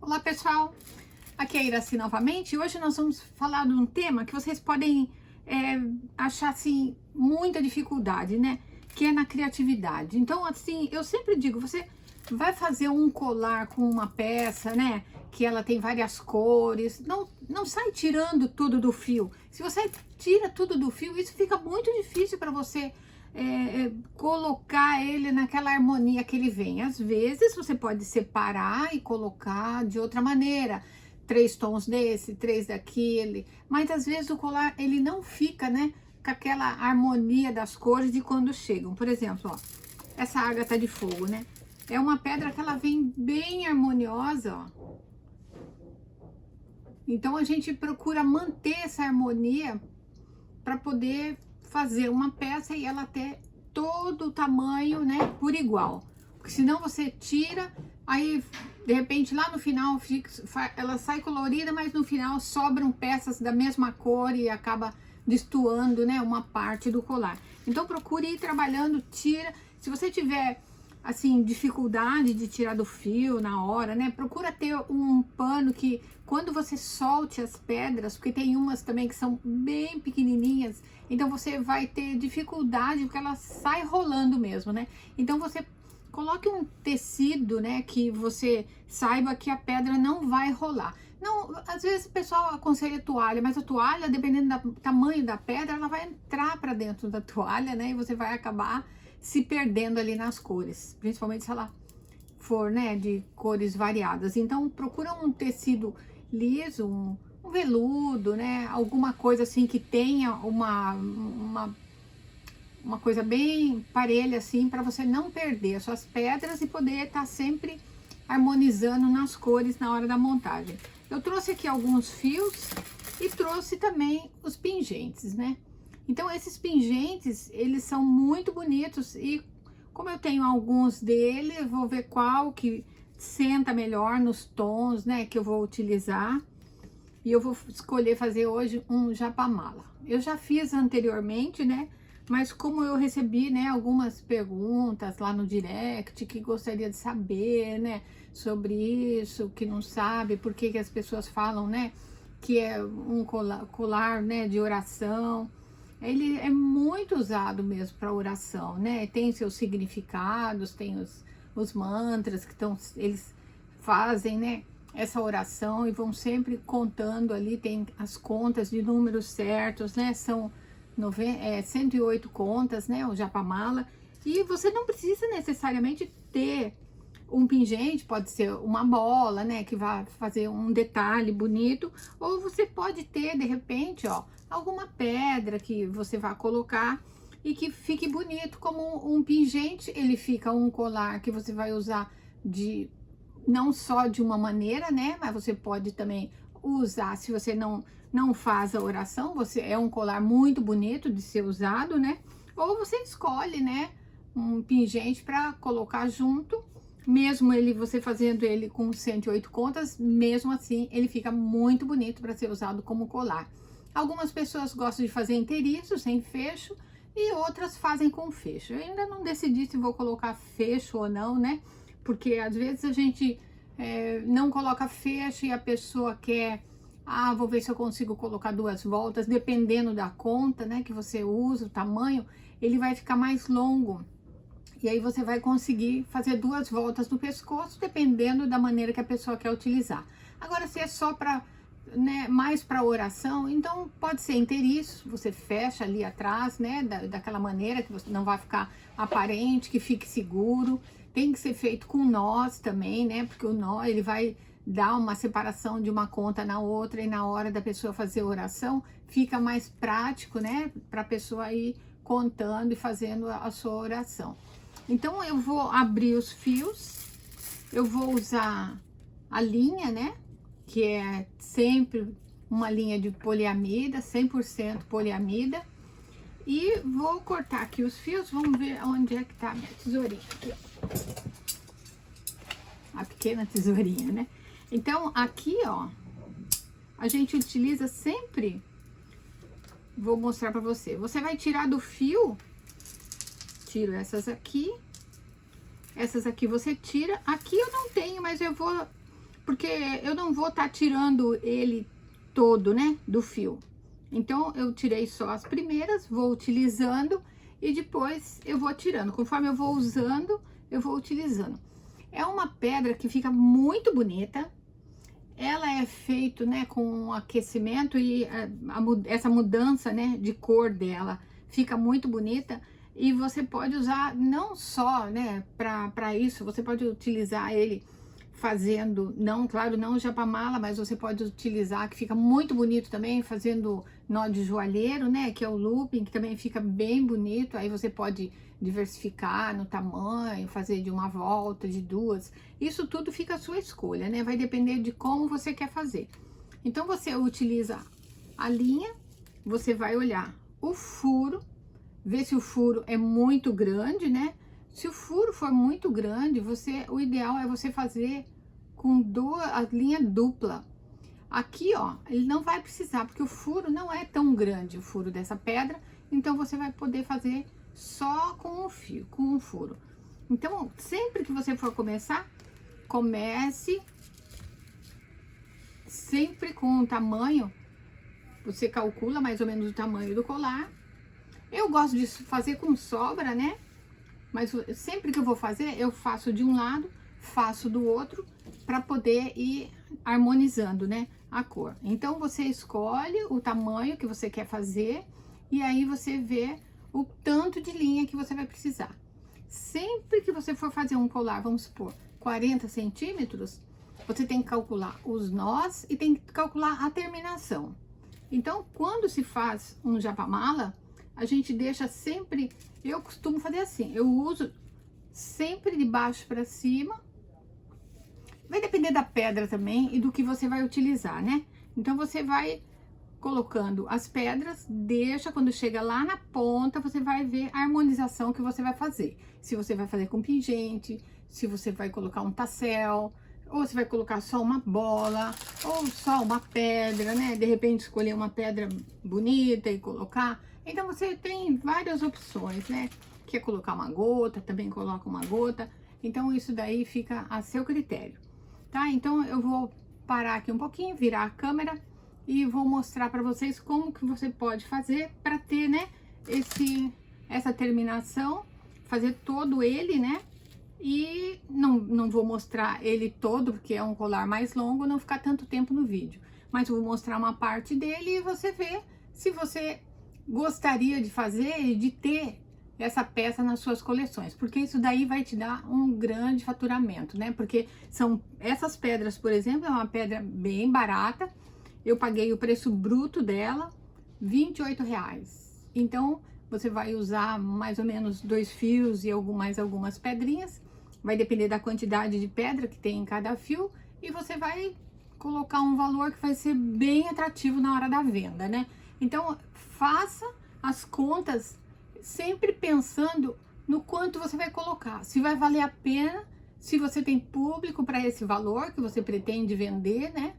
Olá pessoal, aqui é a Iraci novamente. Hoje nós vamos falar de um tema que vocês podem achar assim muita dificuldade, né? Que é na criatividade. Então assim, eu sempre digo, você vai fazer um colar com uma peça, né? Que ela tem várias cores, não sai tirando tudo do fio. Se você tira tudo do fio, isso fica muito difícil para você colocar ele naquela harmonia que ele vem. Às vezes você pode separar e colocar de outra maneira, 3 tons desse, 3 daquele, mas às vezes o colar ele não fica, né, com aquela harmonia das cores de quando chegam. Por exemplo, ó, essa ágata de fogo, né, é uma pedra que ela vem bem harmoniosa, ó. Então a gente procura manter essa harmonia para poder fazer uma peça e ela ter todo o tamanho, né, por igual. Porque senão você tira, aí de repente lá no final ela sai colorida, mas no final sobram peças da mesma cor e acaba destoando, né, uma parte do colar. Então procure ir trabalhando, tira. Se você tiver assim dificuldade de tirar do fio na hora, né, procura ter um pano que quando você solte as pedras, porque tem umas também que são bem pequenininhas, então você vai ter dificuldade porque ela sai rolando mesmo, né? Então você coloque um tecido, né, que você saiba que a pedra não vai rolar. Não, às vezes o pessoal aconselha toalha, mas a toalha, dependendo do tamanho da pedra, ela vai entrar para dentro da toalha, né? E você vai acabar se perdendo ali nas cores, principalmente se ela for, né, de cores variadas. Então procura um tecido liso, um veludo, né, alguma coisa assim que tenha uma coisa bem parelha assim, para você não perder as suas pedras e poder estar sempre harmonizando nas cores na hora da montagem. Eu trouxe aqui alguns fios e trouxe também os pingentes, né? Então esses pingentes, eles são muito bonitos e como eu tenho alguns dele, eu vou ver qual que senta melhor nos tons, né, que eu vou utilizar. E eu vou escolher fazer hoje um japamala. Eu já fiz anteriormente, né, mas como eu recebi, né, algumas perguntas lá no direct que gostaria de saber, né, sobre isso, que não sabe, por que as pessoas falam, né, que é um colar, né, de oração. Ele é muito usado mesmo para oração, né? Tem seus significados, tem os mantras que eles fazem, né, essa oração e vão sempre contando ali, tem as contas de números certos, né? São 108 contas, né? O japamala. E você não precisa necessariamente ter um pingente, pode ser uma bola, né, que vai fazer um detalhe bonito, ou você pode ter, de repente, ó, alguma pedra que você vai colocar e que fique bonito como um pingente. Ele fica um colar que você vai usar não só de uma maneira, né, mas você pode também usar, se você não faz a oração, você é um colar muito bonito de ser usado, né, ou você escolhe, né, um pingente para colocar junto. Mesmo você fazendo ele com 108 contas, mesmo assim ele fica muito bonito para ser usado como colar. Algumas pessoas gostam de fazer inteiriço, sem fecho, e outras fazem com fecho. Eu ainda não decidi se vou colocar fecho ou não, né? Porque às vezes a gente não coloca fecho e a pessoa quer, vou ver se eu consigo colocar 2 voltas, dependendo da conta, né, que você usa, o tamanho, ele vai ficar mais longo. E aí você vai conseguir fazer 2 voltas no pescoço, dependendo da maneira que a pessoa quer utilizar. Agora, se é só para, né, mais para oração, então pode ser inteiriço, você fecha ali atrás, né, daquela maneira que você não vai ficar aparente, que fique seguro. Tem que ser feito com nós também, né, porque o nó, ele vai dar uma separação de uma conta na outra e na hora da pessoa fazer oração, fica mais prático, né, para a pessoa ir contando e fazendo a sua oração. Então eu vou abrir os fios, eu vou usar a linha, né, que é sempre uma linha de poliamida, 100% poliamida, e vou cortar aqui os fios. Vamos ver onde é que tá a minha tesourinha aqui, ó. A pequena tesourinha, né? Então aqui, ó, a gente utiliza sempre, vou mostrar pra você, você vai tirar do fio. Tiro essas aqui você tira. Aqui eu não tenho, mas eu vou porque eu não vou estar tirando ele todo, né, do fio. Então, eu tirei só as primeiras, vou utilizando e depois eu vou tirando. Conforme eu vou usando, eu vou utilizando. É uma pedra que fica muito bonita. Ela é feita, né, com aquecimento e essa mudança, né, de cor dela fica muito bonita. E você pode usar não só, né, para isso, você pode utilizar ele fazendo, não, claro, não o japamala, mas você pode utilizar, que fica muito bonito também, fazendo nó de joalheiro, né, que é o looping, que também fica bem bonito. Aí você pode diversificar no tamanho, fazer de uma volta, de duas. Isso tudo fica à sua escolha, né, vai depender de como você quer fazer. Então você utiliza a linha, você vai olhar o furo, ver se o furo é muito grande, né? Se o furo for muito grande, o ideal é você fazer com a linha dupla. Aqui, ó, ele não vai precisar, porque o furo não é tão grande, o furo dessa pedra, então você vai poder fazer só com o fio, com o furo. Então, sempre que você for começar, comece sempre com o tamanho, você calcula mais ou menos o tamanho do colar. Eu gosto de fazer com sobra, né? Mas sempre que eu vou fazer, eu faço de um lado, faço do outro, para poder ir harmonizando, né, a cor. Então, você escolhe o tamanho que você quer fazer e aí você vê o tanto de linha que você vai precisar. Sempre que você for fazer um colar, vamos supor, 40 centímetros, você tem que calcular os nós e tem que calcular a terminação. Então, quando se faz um japamala, a gente deixa sempre, eu costumo fazer assim, eu uso sempre de baixo para cima. Vai depender da pedra também e do que você vai utilizar, né? Então, você vai colocando as pedras, deixa, quando chega lá na ponta, você vai ver a harmonização que você vai fazer. Se você vai fazer com pingente, se você vai colocar um tassel, ou você vai colocar só uma bola, ou só uma pedra, né? De repente, escolher uma pedra bonita e colocar. Então, você tem várias opções, né? Quer colocar uma gota, também coloca uma gota. Então, isso daí fica a seu critério, tá? Então, eu vou parar aqui um pouquinho, virar a câmera e vou mostrar para vocês como que você pode fazer para ter, né, essa terminação, fazer todo ele, né? E não vou mostrar ele todo, porque é um colar mais longo, não ficar tanto tempo no vídeo. Mas eu vou mostrar uma parte dele e você vê se você gostaria de fazer e de ter essa peça nas suas coleções, porque isso daí vai te dar um grande faturamento, né? Porque são essas pedras, por exemplo, é uma pedra bem barata. Eu paguei o preço bruto dela, R$28. Então, você vai usar mais ou menos 2 fios e mais algumas pedrinhas. Vai depender da quantidade de pedra que tem em cada fio. E você vai colocar um valor que vai ser bem atrativo na hora da venda, né? Então, faça as contas sempre pensando no quanto você vai colocar. Se vai valer a pena, se você tem público para esse valor que você pretende vender, né?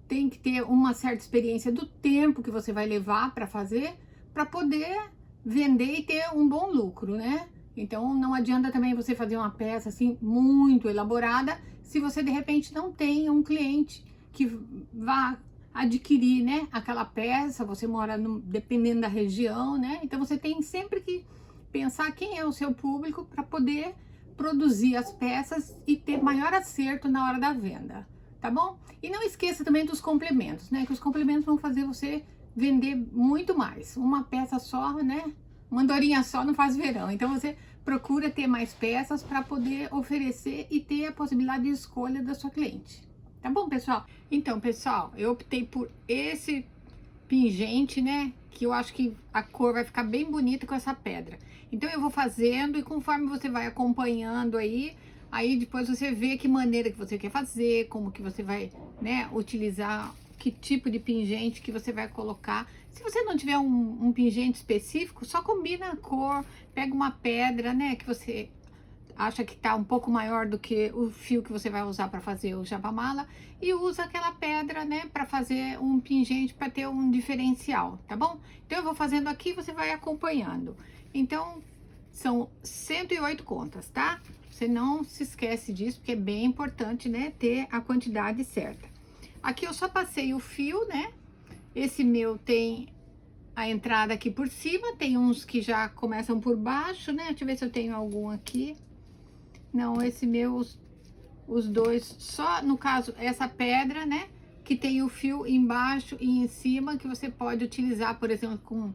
Tem que ter uma certa experiência do tempo que você vai levar para fazer, para poder vender e ter um bom lucro, né? Então, não adianta também você fazer uma peça assim muito elaborada se você de repente não tem um cliente que vá adquirir, né, aquela peça. Você mora dependendo da região, né? Então, você tem sempre que pensar quem é o seu público para poder produzir as peças e ter maior acerto na hora da venda, tá bom? E não esqueça também dos complementos, né? Que os complementos vão fazer você vender muito mais. Uma peça só, né? Uma andorinha só não faz verão. Então, você procura ter mais peças para poder oferecer e ter a possibilidade de escolha da sua cliente. Tá bom, pessoal? Então, pessoal, eu optei por esse pingente, né? Que eu acho que a cor vai ficar bem bonita com essa pedra. Então, eu vou fazendo e conforme você vai acompanhando aí depois você vê que maneira que você quer fazer, como que você vai, né, utilizar, que tipo de pingente que você vai colocar. Se você não tiver um pingente específico, só combina a cor, pega uma pedra, né, que você acha que tá um pouco maior do que o fio que você vai usar para fazer o japamala e usa aquela pedra, né, para fazer um pingente para ter um diferencial, tá bom? Então eu vou fazendo aqui, você vai acompanhando. Então são 108 contas, tá? Você não se esquece disso, porque é bem importante, né, ter a quantidade certa. Aqui eu só passei o fio, né? Esse meu tem a entrada aqui por cima, tem uns que já começam por baixo, né? Deixa eu ver se eu tenho algum aqui. Não, esse meu, os dois, só no caso, essa pedra, né? Que tem o fio embaixo e em cima, que você pode utilizar, por exemplo, com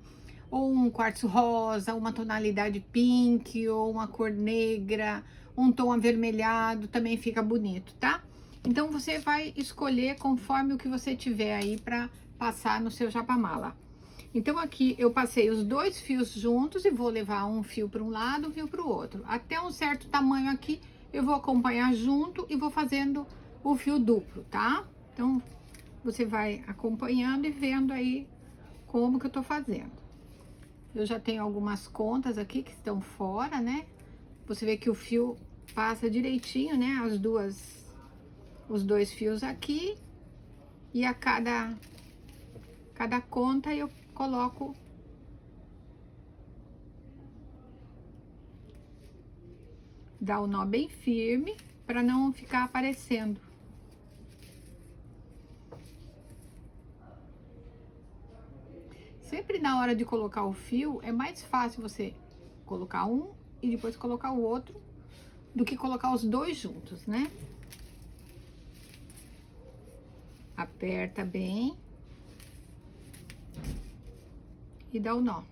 ou um quartzo rosa, uma tonalidade pink, ou uma cor negra, um tom avermelhado, também fica bonito, tá? Então, você vai escolher conforme o que você tiver aí para passar no seu japamala. Então, aqui eu passei os dois fios juntos e vou levar um fio para um lado, um fio para o outro. Até um certo tamanho aqui, eu vou acompanhar junto e vou fazendo o fio duplo, tá? Então, você vai acompanhando e vendo aí como que eu tô fazendo. Eu já tenho algumas contas aqui que estão fora, né? Você vê que o fio passa direitinho, né? Os dois fios aqui. E a cada conta eu coloco dá o nó bem firme para não ficar aparecendo. Sempre na hora de colocar o fio, é mais fácil você colocar um e depois colocar o outro do que colocar os dois juntos, né? Aperta bem e dá o nó.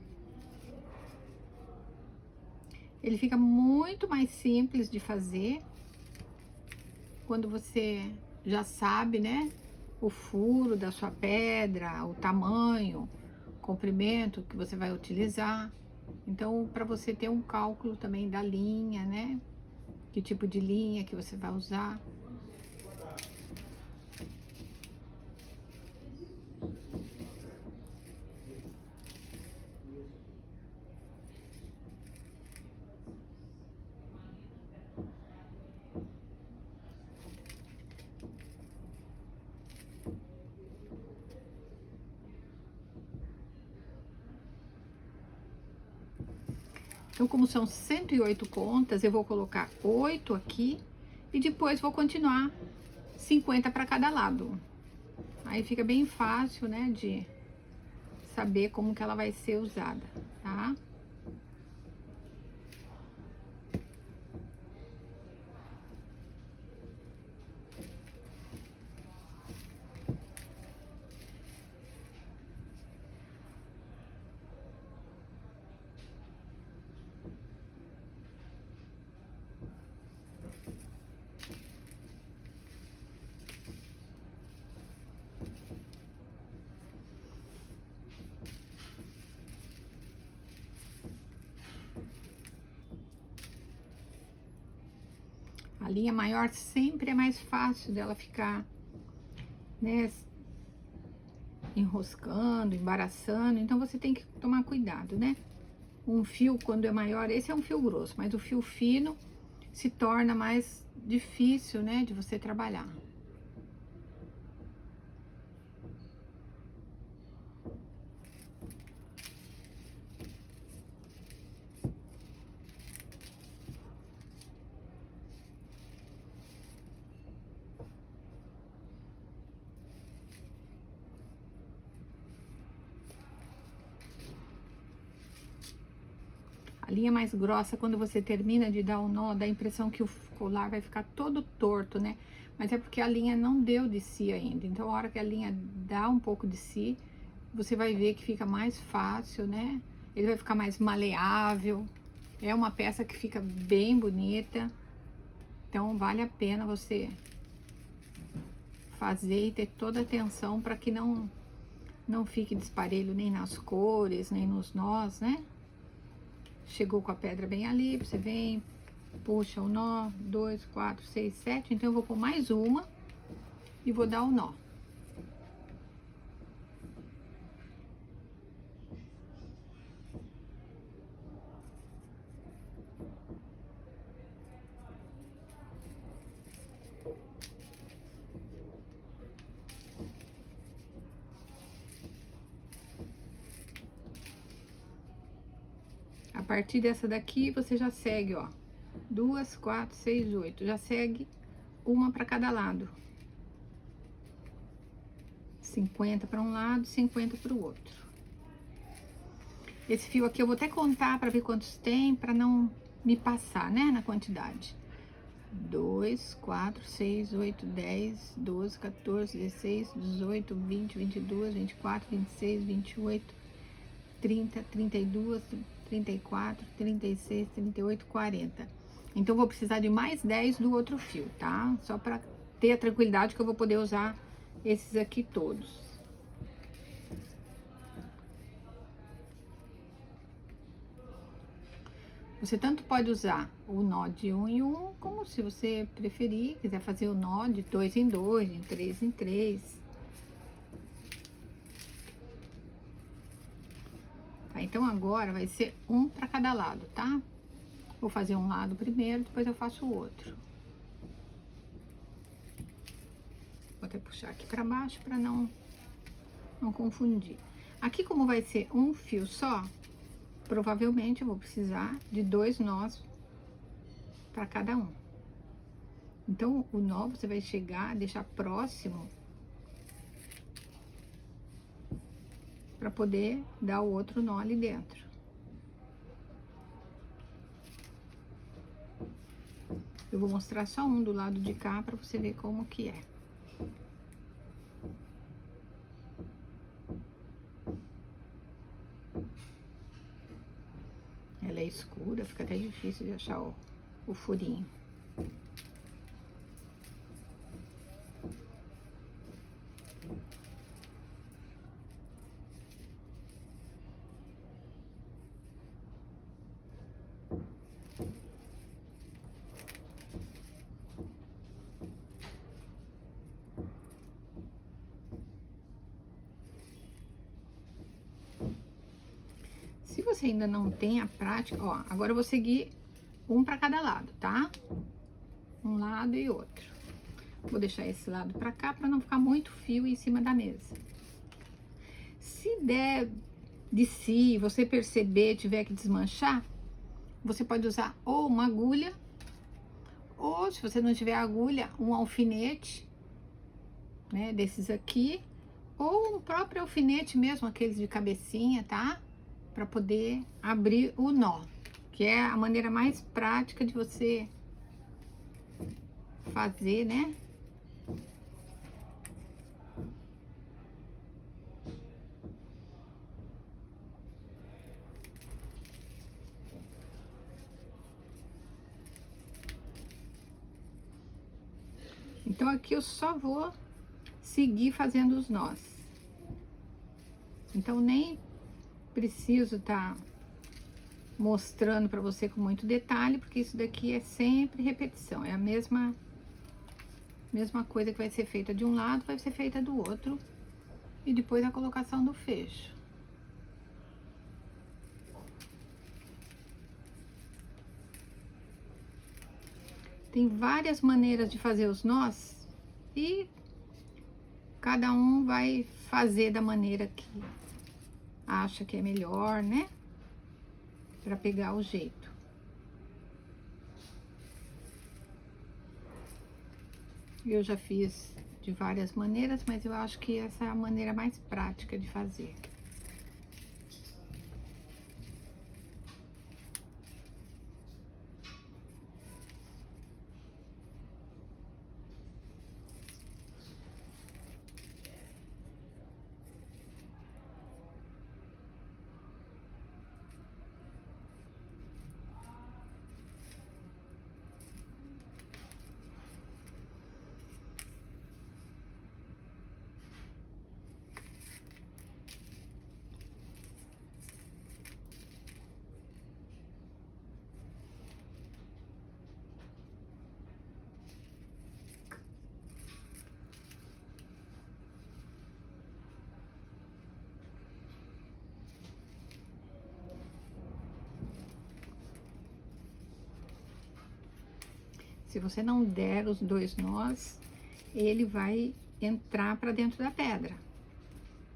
Ele fica muito mais simples de fazer quando você já sabe, né? O furo da sua pedra, o tamanho, comprimento que você vai utilizar. Então, para você ter um cálculo também da linha, né? Que tipo de linha que você vai usar. Então, como são 108 contas, eu vou colocar 8 aqui e depois vou continuar 50 para cada lado. Aí fica bem fácil, né, de saber como que ela vai ser usada, tá? A linha maior sempre é mais fácil dela ficar, né, enroscando, embaraçando, então você tem que tomar cuidado, né? Um fio, quando é maior, esse é um fio grosso, mas o fio fino se torna mais difícil, né, de você trabalhar. A linha mais grossa, quando você termina de dar o nó, dá a impressão que o colar vai ficar todo torto, né? Mas é porque a linha não deu de si ainda. Então, a hora que a linha dá um pouco de si, você vai ver que fica mais fácil, né? Ele vai ficar mais maleável. É uma peça que fica bem bonita. Então, vale a pena você fazer e ter toda a atenção para que não fique desparelho nem nas cores, nem nos nós, né? Chegou com a pedra bem ali, você vem, puxa o nó, 2, 4, 6, 7. Então, eu vou pôr mais uma e vou dar o nó. A partir dessa daqui, você já segue, ó, 2, 4, 6, 8. Já segue uma para cada lado. 50 para um lado, 50 para o outro. Esse fio aqui eu vou até contar para ver quantos tem, para não me passar, né, na quantidade. 2, 4, 6, 8, 10, 12, 14, 16, 18, 20, 22, 24, 26, 28, 30, 32, 34, 36, 38, 40. Então, vou precisar de mais 10 do outro fio, tá? Só para ter a tranquilidade que eu vou poder usar esses aqui todos. Você tanto pode usar o nó de 1 em 1, como se você preferir, quiser fazer o nó de 2 em 2, de 3 em 3. Tá, então agora vai ser um para cada lado, tá? Vou fazer um lado primeiro, depois eu faço o outro. Vou até puxar aqui para baixo para não confundir. Aqui, como vai ser um fio só, provavelmente eu vou precisar de 2 nós para cada um. Então, o nó você vai chegar, deixar próximo para poder dar o outro nó ali dentro. Eu vou mostrar só um do lado de cá para você ver como que é. Ela é escura, fica até difícil de achar o furinho. Se você ainda não tem a prática, ó, agora eu vou seguir um para cada lado, tá? Um lado e outro. Vou deixar esse lado para cá para não ficar muito fio em cima da mesa. Se der de si, você perceber, tiver que desmanchar, você pode usar ou uma agulha, ou se você não tiver agulha, um alfinete, né, desses aqui, ou um próprio alfinete mesmo, aqueles de cabecinha, tá? Para poder abrir o nó, que é a maneira mais prática de você fazer, né? Então, aqui eu só vou seguir fazendo os nós. Então, nem preciso tá mostrando para você com muito detalhe, porque isso daqui é sempre repetição. É a mesma coisa que vai ser feita de um lado, vai ser feita do outro. E depois a colocação do fecho. Tem várias maneiras de fazer os nós e cada um vai fazer da maneira que acha que é melhor, né? Para pegar o jeito. Eu já fiz de várias maneiras, mas eu acho que essa é a maneira mais prática de fazer. Se você não der os 2 nós, ele vai entrar para dentro da pedra,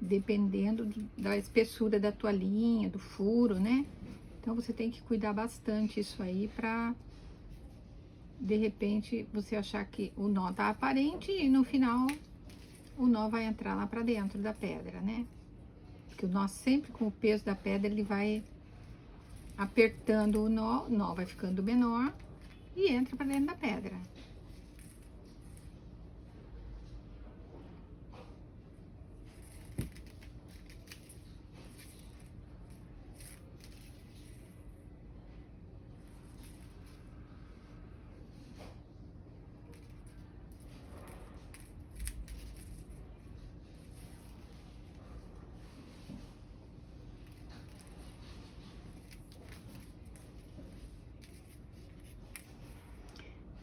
dependendo da espessura da tua linha, do furo, né? Então, você tem que cuidar bastante isso aí para de repente você achar que o nó tá aparente e no final o nó vai entrar lá pra dentro da pedra, né? Porque o nó sempre com o peso da pedra ele vai apertando o nó vai ficando menor e entra pra dentro da pedra.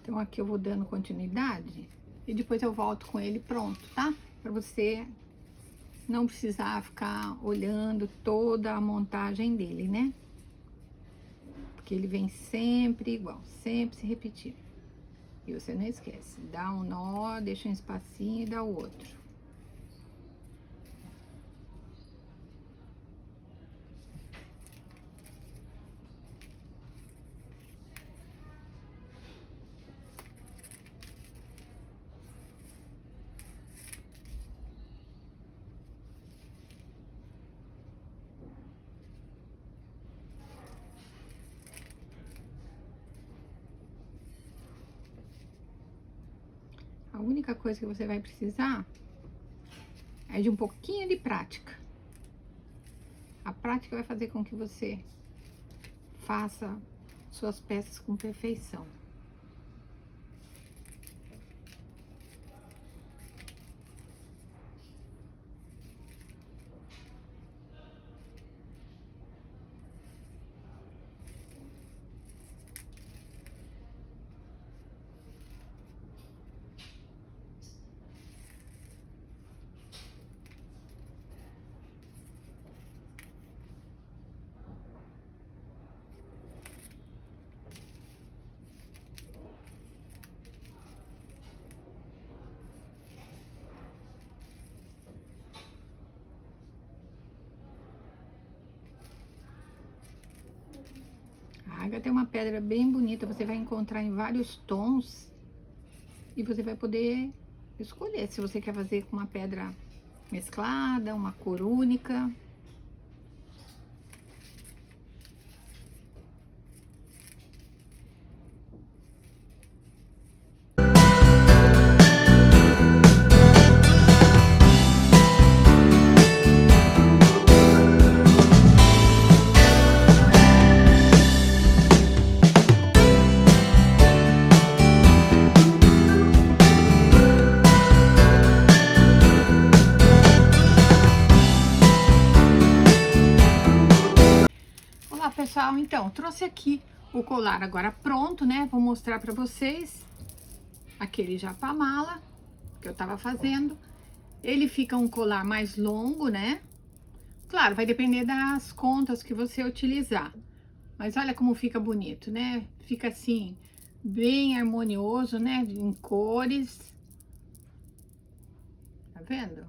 Então, aqui eu vou dando continuidade e depois eu volto com ele pronto, tá? Pra você não precisar ficar olhando toda a montagem dele, né? Porque ele vem sempre igual, sempre se repetindo. E você não esquece, dá um nó, deixa um espacinho e dá o outro. A única coisa que você vai precisar é de um pouquinho de prática. A prática vai fazer com que você faça suas peças com perfeição. A ágata é uma pedra bem bonita, você vai encontrar em vários tons e você vai poder escolher se você quer fazer com uma pedra mesclada, uma cor única. Pessoal, então, trouxe aqui o colar agora pronto, né? Vou mostrar pra vocês aquele japamala que eu tava fazendo. Ele fica um colar mais longo, né? Claro, vai depender das contas que você utilizar. Mas olha como fica bonito, né? Fica assim, bem harmonioso, né? Em cores. Tá vendo?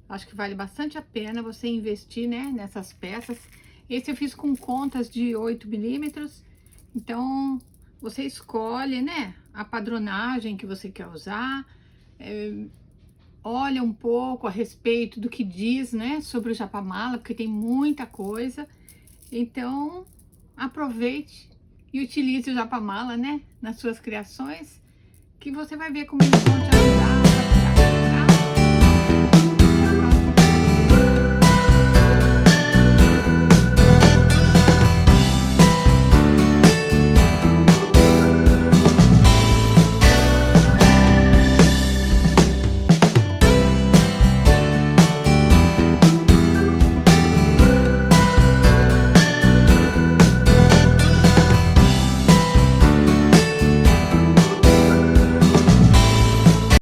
Acho que vale bastante a pena você investir, né? Nessas peças. Esse eu fiz com contas de 8 milímetros, então você escolhe, né, a padronagem que você quer usar, olha um pouco a respeito do que diz, né, sobre o japamala, porque tem muita coisa, então aproveite e utilize o japamala, né, nas suas criações, que você vai ver como ele